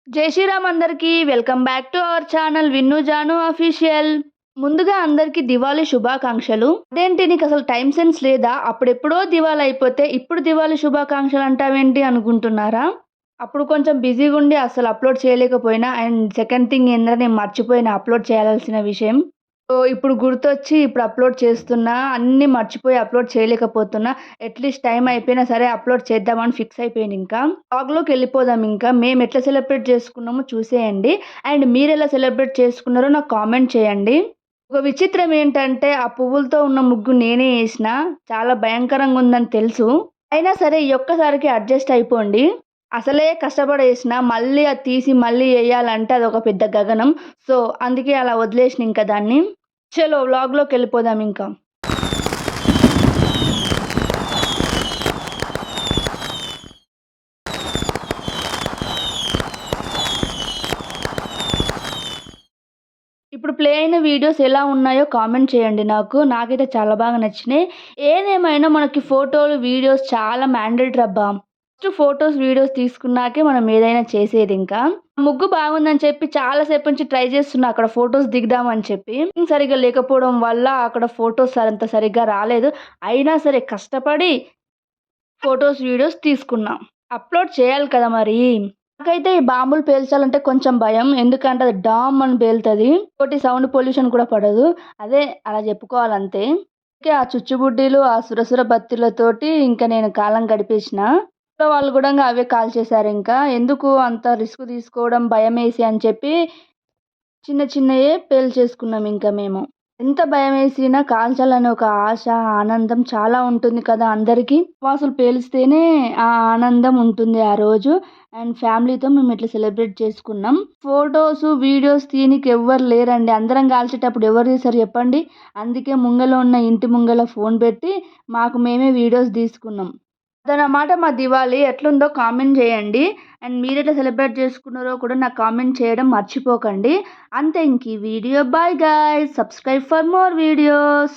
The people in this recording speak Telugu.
జై శ్రీరామ్ అందరికీ welcome back to our channel Vinnu Janu official. ముందుగా అందరికీ దివాళీ శుభాకాంక్షలు. అదేంటి నీకు అసలు టైం సెన్స్ లేదా? అప్పుడెప్పుడో దివాళీ అయిపోతే ఇప్పుడు దివాళీ శుభాకాంక్షలు అంటావేంటి అనుకుంటున్నారా? అప్పుడు కొంచెం బిజీగా ఉండి అసలు అప్లోడ్ చేయలేకపోయినా, అండ్ సెకండ్ థింగ్ ఏంటంటే నేను మర్చిపోయిన అప్లోడ్ చేయాల్సిన విషయం. సో ఇప్పుడు గుర్తొచ్చి ఇప్పుడు అప్లోడ్ చేస్తున్నా. అన్నీ మర్చిపోయి అప్లోడ్ చేయలేకపోతున్నా. అట్లీస్ట్ టైం అయిపోయినా సరే అప్లోడ్ చేద్దామని ఫిక్స్ అయిపోయాను ఇంకా. వ్లాగ్‌లోకి వెళ్ళిపోదాం ఇంకా. మేము ఎట్లా సెలబ్రేట్ చేసుకున్నామో చూసేయండి. అండ్ మీరెలా సెలబ్రేట్ చేసుకున్నారో నాకు కామెంట్ చేయండి. ఒక విచిత్రం ఏంటంటే ఆ పువ్వులతో ఉన్న ముగ్గు నేనే ఏసిన. చాలా భయంకరంగా ఉందని తెలుసు. అయినా సరే ఈ ఒక్కసారికి అడ్జస్ట్ అయిపోండి. అసలే కష్టపడేసిన మళ్ళీ అది తీసి మళ్ళీ ఎయ్యాలంటే అదొక పెద్ద గగనం. సో అందుకే అలా వదిలేసిన ఇంక దాన్ని. చలో వ్లాగ్‌లోకెళ్ళిపోదాం ఇంకా. ఇప్పుడు ప్లే అయిన వీడియోస్ ఎలా ఉన్నాయో కామెంట్ చేయండి నాకు. నాకైతే చాలా బాగా నచ్చినాయి. ఏదేమైనా మనకి ఫోటోలు, వీడియోస్ చాలా మ్యాండేటరీ అబ్బా! ఫస్ట్ ఫోటోస్, వీడియోస్ తీసుకున్నాకే మనం ఏదైనా చేసేదింకా. ముగ్గు బాగుందని చెప్పి చాలా సేపటి నుంచి ట్రై చేస్తున్నా అక్కడ ఫోటోస్ దిగుదామని చెప్పి. సరిగ్గా లేకపోవడం వల్ల అక్కడ ఫోటోస్ అంత సరిగ్గా రాలేదు. అయినా సరే కష్టపడి ఫోటోస్, వీడియోస్ తీసుకున్నా. అప్‌లోడ్ చేయాలి కదా మరి. నాకైతే ఈ బాంబులు పేల్చాలంటే కొంచెం భయం. ఎందుకంటే అది డామ్ అని పేలుతది. ఇంకోటి సౌండ్ పొల్యూషన్ కూడా పడదు. అదే అలా చెప్పుకోవాలంతే. అందుకే ఆ చుచ్చుబుడ్డీలు, ఆ సురసుర బత్తీలతోటి ఇంకా నేను కాలం గడిపేసిన. ఇంట్లో వాళ్ళు కూడా అవే కాల్చేశారింకా. ఎందుకు అంత రిస్క్ తీసుకోవడం భయమేసి అని చెప్పి చిన్న చిన్నయే పేల్చేసుకున్నాం ఇంకా మేము. ఎంత భయమేసినా కాల్చాలనే ఒక ఆశ, ఆనందం చాలా ఉంటుంది కదా అందరికీ. టపాసులు పేలిస్తేనే ఆ ఆనందం ఉంటుంది ఆ రోజు. అండ్ ఫ్యామిలీతో మేము ఇట్లా సెలబ్రేట్ చేసుకున్నాం. ఫోటోస్, వీడియోస్ తీయనీకి ఎవ్వరు లేరండి. అందరం కాల్చేటప్పుడు ఎవరు తీస్తారు చెప్పండి? అందుకే ముంగల ఉన్న ఇంటి ముంగల ఫోన్ పెట్టి మాకు మేమే వీడియోస్ తీసుకున్నాం. అదనమాట మా దివాళీ. ఎట్లుందో కామెంట్ చేయండి. అండ్ మీరెట్లా సెలబ్రేట్ చేసుకున్నారో కూడా నాకు కామెంట్ చేయడం మర్చిపోకండి. అంతే ఇంక ఈ video. Bye guys. Subscribe for more videos.